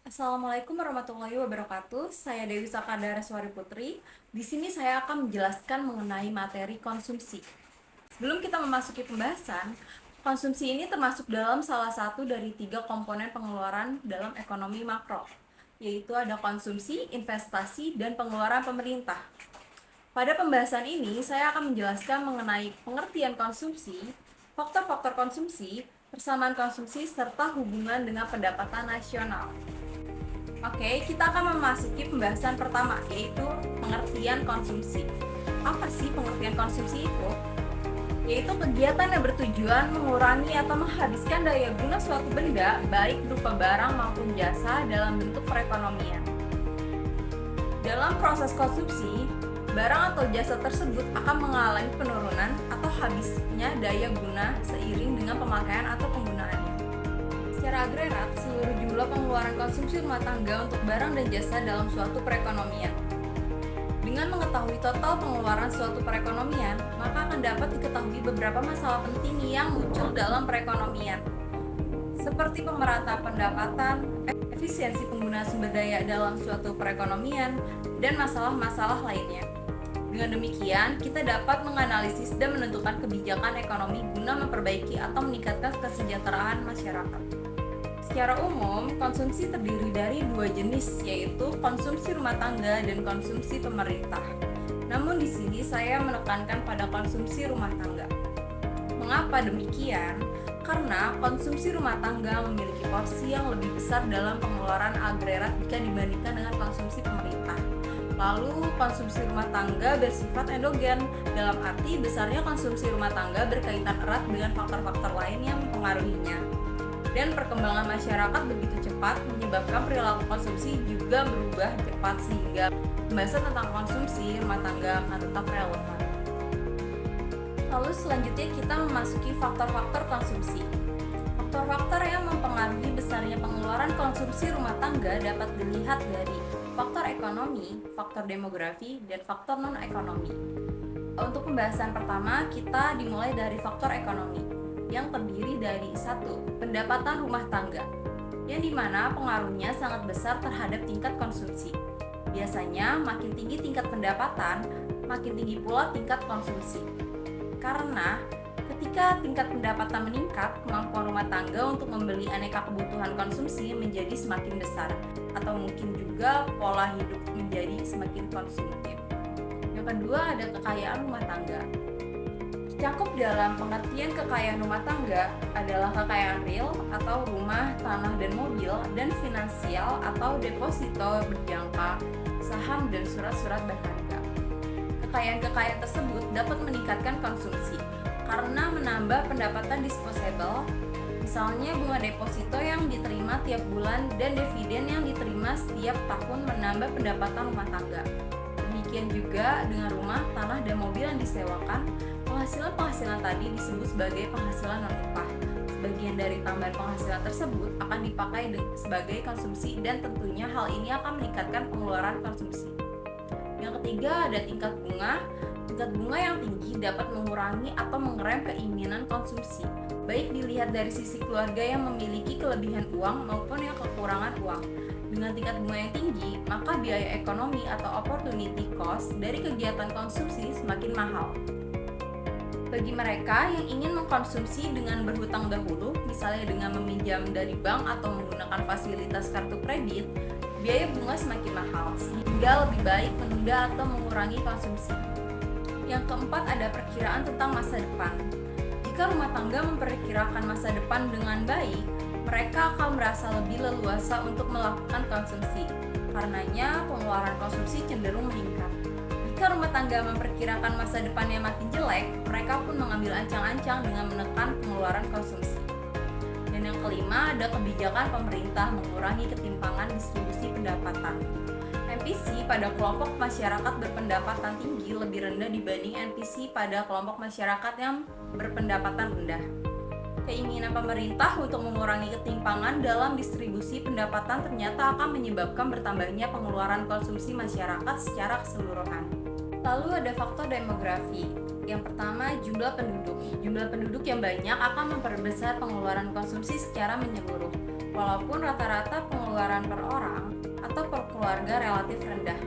Assalamualaikum warahmatullahi wabarakatuh. Saya Dewi Sakadaraswari Putri. Di sini saya akan menjelaskan mengenai materi konsumsi. Sebelum kita memasuki pembahasan, konsumsi ini termasuk dalam salah satu dari 3 komponen pengeluaran dalam ekonomi makro, yaitu ada konsumsi, investasi, dan pengeluaran pemerintah. Pada pembahasan ini, saya akan menjelaskan mengenai pengertian konsumsi, faktor-faktor konsumsi, persamaan konsumsi, serta hubungan dengan pendapatan nasional. Oke, kita akan memasuki pembahasan pertama, yaitu pengertian konsumsi. Apa sih pengertian konsumsi itu? Yaitu kegiatan yang bertujuan mengurangi atau menghabiskan daya guna suatu benda, baik berupa barang maupun jasa dalam bentuk perekonomian. Dalam proses konsumsi, barang atau jasa tersebut akan mengalami penurunan atau habisnya daya guna seiring dengan pemakaian atau penggunaannya. Secara agregat, seluruh jumlah pengeluaran konsumsi rumah tangga untuk barang dan jasa dalam suatu perekonomian. Dengan mengetahui total pengeluaran suatu perekonomian, maka akan dapat diketahui beberapa masalah penting yang muncul dalam perekonomian, seperti pemerataan pendapatan, efisiensi penggunaan sumber daya dalam suatu perekonomian, dan masalah-masalah lainnya. Dengan demikian, kita dapat menganalisis dan menentukan kebijakan ekonomi guna memperbaiki atau meningkatkan kesejahteraan masyarakat. Secara umum, konsumsi terdiri dari 2 jenis, yaitu konsumsi rumah tangga dan konsumsi pemerintah. Namun di sini saya menekankan pada konsumsi rumah tangga. Mengapa demikian? Karena konsumsi rumah tangga memiliki porsi yang lebih besar dalam pengeluaran agregat jika dibandingkan dengan konsumsi pemerintah. Lalu, konsumsi rumah tangga bersifat endogen, dalam arti besarnya konsumsi rumah tangga berkaitan erat dengan faktor-faktor lain yang mempengaruhinya. Dan perkembangan masyarakat begitu cepat menyebabkan perilaku konsumsi juga berubah cepat sehingga pembahasan tentang konsumsi rumah tangga akan tetap relevan. Lalu selanjutnya kita memasuki faktor-faktor konsumsi. Faktor-faktor yang mempengaruhi besarnya pengeluaran konsumsi rumah tangga dapat dilihat dari faktor ekonomi, faktor demografi, dan faktor non-ekonomi. Untuk pembahasan pertama, kita dimulai dari faktor ekonomi yang terdiri dari 1. Pendapatan rumah tangga, yang dimana pengaruhnya sangat besar terhadap tingkat konsumsi. Biasanya makin tinggi tingkat pendapatan, makin tinggi pula tingkat konsumsi. Karena ketika tingkat pendapatan meningkat, kemampuan rumah tangga untuk membeli aneka kebutuhan konsumsi menjadi semakin besar, atau mungkin juga pola hidup menjadi semakin konsumtif. Yang kedua ada kekayaan rumah tangga. Cakup dalam pengertian kekayaan rumah tangga adalah kekayaan real atau rumah, tanah, dan mobil, dan finansial atau deposito berjangka, saham, dan surat-surat berharga. Kekayaan-kekayaan tersebut dapat meningkatkan konsumsi karena menambah pendapatan disposable, misalnya bunga deposito yang diterima tiap bulan dan dividen yang diterima setiap tahun menambah pendapatan rumah tangga. Demikian juga dengan rumah, tanah, dan mobil yang disewakan, penghasilan-penghasilan tadi disebut sebagai penghasilan non-upah. Sebagian dari tambahan penghasilan tersebut akan dipakai sebagai konsumsi dan tentunya hal ini akan meningkatkan pengeluaran konsumsi. Yang ketiga ada tingkat bunga. Tingkat bunga yang tinggi dapat mengurangi atau mengerem keinginan konsumsi, baik dilihat dari sisi keluarga yang memiliki kelebihan uang maupun yang kekurangan uang. Dengan tingkat bunga yang tinggi, maka biaya ekonomi atau opportunity cost dari kegiatan konsumsi semakin mahal. Bagi mereka yang ingin mengkonsumsi dengan berhutang dahulu, misalnya dengan meminjam dari bank atau menggunakan fasilitas kartu kredit, biaya bunga semakin mahal, sehingga lebih baik menunda atau mengurangi konsumsi. Yang keempat ada perkiraan tentang masa depan. Jika rumah tangga memperkirakan masa depan dengan baik, mereka akan merasa lebih leluasa untuk melakukan konsumsi. Karenanya, pengeluaran konsumsi cenderung meningkat. Jika rumah tangga memperkirakan masa depannya makin jelek, mereka pun mengambil ancang-ancang dengan menekan pengeluaran konsumsi. Dan yang kelima, ada kebijakan pemerintah mengurangi ketimpangan distribusi pendapatan. NPC pada kelompok masyarakat berpendapatan tinggi lebih rendah dibanding NPC pada kelompok masyarakat yang berpendapatan rendah. Keinginan pemerintah untuk mengurangi ketimpangan dalam distribusi pendapatan ternyata akan menyebabkan bertambahnya pengeluaran konsumsi masyarakat secara keseluruhan. Lalu ada faktor demografi. Yang pertama, jumlah penduduk. Jumlah penduduk yang banyak akan memperbesar pengeluaran konsumsi secara menyeluruh. Walaupun rata-rata pengeluaran per orang keluarga relatif rendah.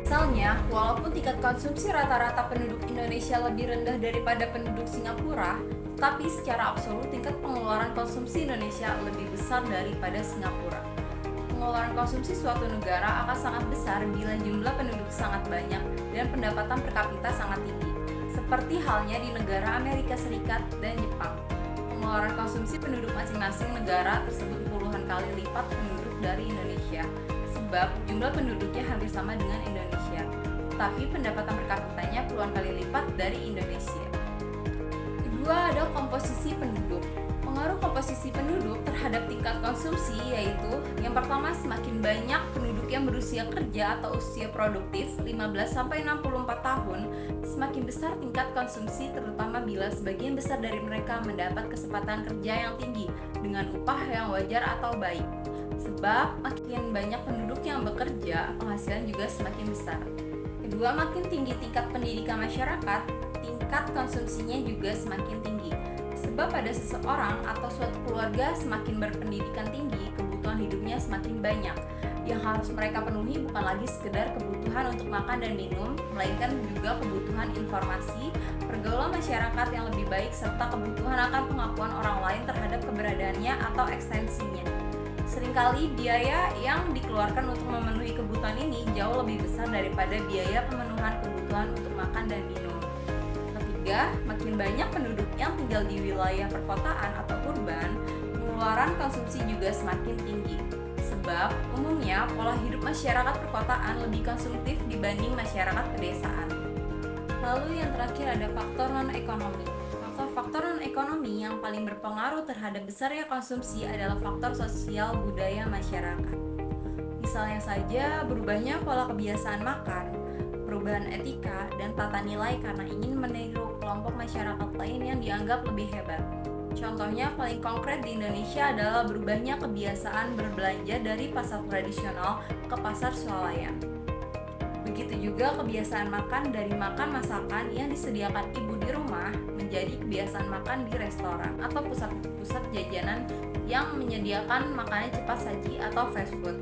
Misalnya, walaupun tingkat konsumsi rata-rata penduduk Indonesia lebih rendah daripada penduduk Singapura, tapi secara absolut tingkat pengeluaran konsumsi Indonesia lebih besar daripada Singapura. Pengeluaran konsumsi suatu negara akan sangat besar bila jumlah penduduk sangat banyak dan pendapatan per kapita sangat tinggi, seperti halnya di negara Amerika Serikat dan Jepang. Pengeluaran konsumsi penduduk masing-masing negara tersebut puluhan kali lipat penduduk dari Indonesia, sebab jumlah penduduknya hampir sama dengan Indonesia, tapi pendapatan per kapitanya puluhan kali lipat dari Indonesia. Kedua ada komposisi penduduk. Pengaruh komposisi penduduk terhadap tingkat konsumsi yaitu yang pertama, semakin banyak penduduk yang berusia kerja atau usia produktif 15-64 tahun, semakin besar tingkat konsumsi, terutama bila sebagian besar dari mereka mendapat kesempatan kerja yang tinggi dengan upah yang wajar atau baik. Sebab makin banyak penduduk yang bekerja, penghasilan juga semakin besar. Kedua, makin tinggi tingkat pendidikan masyarakat, tingkat konsumsinya juga semakin tinggi. Sebab pada seseorang atau suatu keluarga semakin berpendidikan tinggi, kebutuhan hidupnya semakin banyak. Yang harus mereka penuhi bukan lagi sekedar kebutuhan untuk makan dan minum, melainkan juga kebutuhan informasi, pergaulan masyarakat yang lebih baik, serta kebutuhan akan pengakuan orang lain terhadap keberadaannya atau eksistensinya. Seringkali biaya yang dikeluarkan untuk memenuhi kebutuhan ini jauh lebih besar daripada biaya pemenuhan kebutuhan untuk makan dan minum. Ketiga, makin banyak penduduk yang tinggal di wilayah perkotaan atau urban, pengeluaran konsumsi juga semakin tinggi. Sebab umumnya pola hidup masyarakat perkotaan lebih konsumtif dibanding masyarakat pedesaan. Lalu yang terakhir ada faktor non-ekonomi. Faktor non-ekonomi yang paling berpengaruh terhadap besarnya konsumsi adalah faktor sosial budaya masyarakat. Misalnya saja berubahnya pola kebiasaan makan, perubahan etika dan tata nilai karena ingin meniru kelompok masyarakat lain yang dianggap lebih hebat. Contohnya paling konkret di Indonesia adalah berubahnya kebiasaan berbelanja dari pasar tradisional ke pasar swalayan. Begitu juga kebiasaan makan dari makan masakan yang disediakan ibu di rumah menjadi kebiasaan makan di restoran atau pusat-pusat jajanan yang menyediakan makanan cepat saji atau fast food.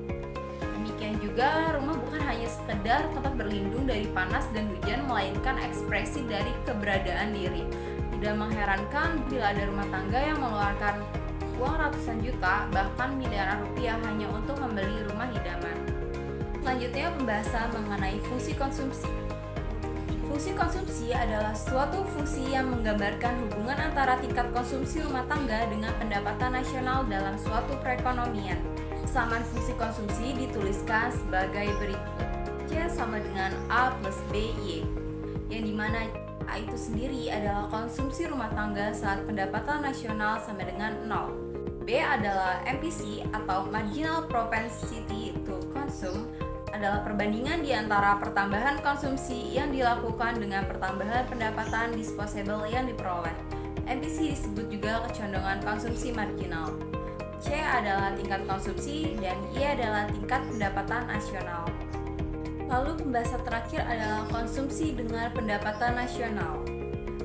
Demikian juga, rumah bukan hanya sekedar tempat berlindung dari panas dan hujan, melainkan ekspresi dari keberadaan diri. Tidak mengherankan bila ada rumah tangga yang mengeluarkan uang ratusan juta, bahkan miliaran rupiah hanya untuk membeli rumah idaman. Selanjutnya, pembahasan mengenai fungsi konsumsi. Fungsi konsumsi adalah suatu fungsi yang menggambarkan hubungan antara tingkat konsumsi rumah tangga dengan pendapatan nasional dalam suatu perekonomian. Kesamaan fungsi konsumsi dituliskan sebagai berikut. C sama dengan A plus B, Y, yang dimana A itu sendiri adalah konsumsi rumah tangga saat pendapatan nasional sama dengan 0. B adalah MPC atau Marginal Propensity to Consume, adalah perbandingan di antara pertambahan konsumsi yang dilakukan dengan pertambahan pendapatan disposable yang diperoleh. MPC disebut juga kecondongan konsumsi marginal. C adalah tingkat konsumsi dan Y adalah tingkat pendapatan nasional. Lalu pembahasan terakhir adalah konsumsi dengan pendapatan nasional.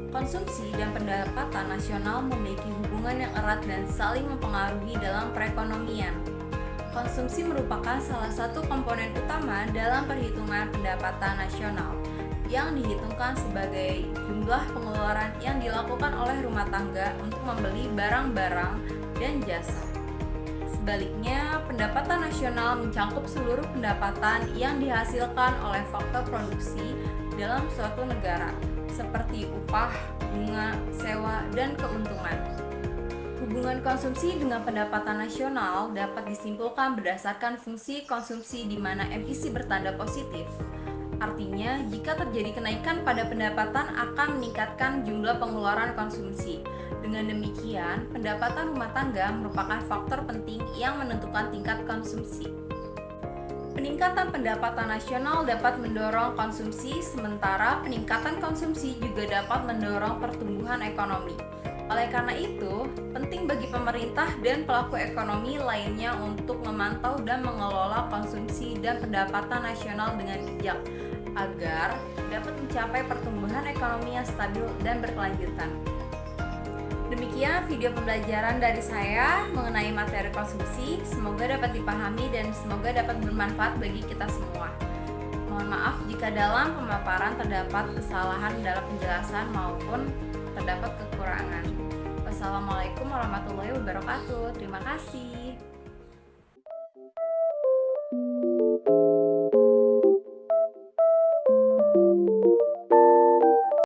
Konsumsi dan pendapatan nasional memiliki hubungan yang erat dan saling mempengaruhi dalam perekonomian. Konsumsi merupakan salah satu komponen utama dalam perhitungan pendapatan nasional, yang dihitungkan sebagai jumlah pengeluaran yang dilakukan oleh rumah tangga untuk membeli barang-barang dan jasa. Sebaliknya, pendapatan nasional mencakup seluruh pendapatan yang dihasilkan oleh faktor produksi dalam suatu negara, seperti upah, bunga, sewa, dan keuntungan. Hubungan konsumsi dengan pendapatan nasional dapat disimpulkan berdasarkan fungsi konsumsi di mana MPC bertanda positif. Artinya, jika terjadi kenaikan pada pendapatan akan meningkatkan jumlah pengeluaran konsumsi. Dengan demikian, pendapatan rumah tangga merupakan faktor penting yang menentukan tingkat konsumsi. Peningkatan pendapatan nasional dapat mendorong konsumsi, sementara peningkatan konsumsi juga dapat mendorong pertumbuhan ekonomi. Oleh karena itu, penting bagi pemerintah dan pelaku ekonomi lainnya untuk memantau dan mengelola konsumsi dan pendapatan nasional dengan bijak, agar dapat mencapai pertumbuhan ekonomi yang stabil dan berkelanjutan. Demikian video pembelajaran dari saya mengenai materi konsumsi. Semoga dapat dipahami dan semoga dapat bermanfaat bagi kita semua. Mohon maaf jika dalam pemaparan terdapat kesalahan dalam penjelasan maupun terdapat kekurangan. Wassalamualaikum warahmatullahi wabarakatuh. Terima kasih.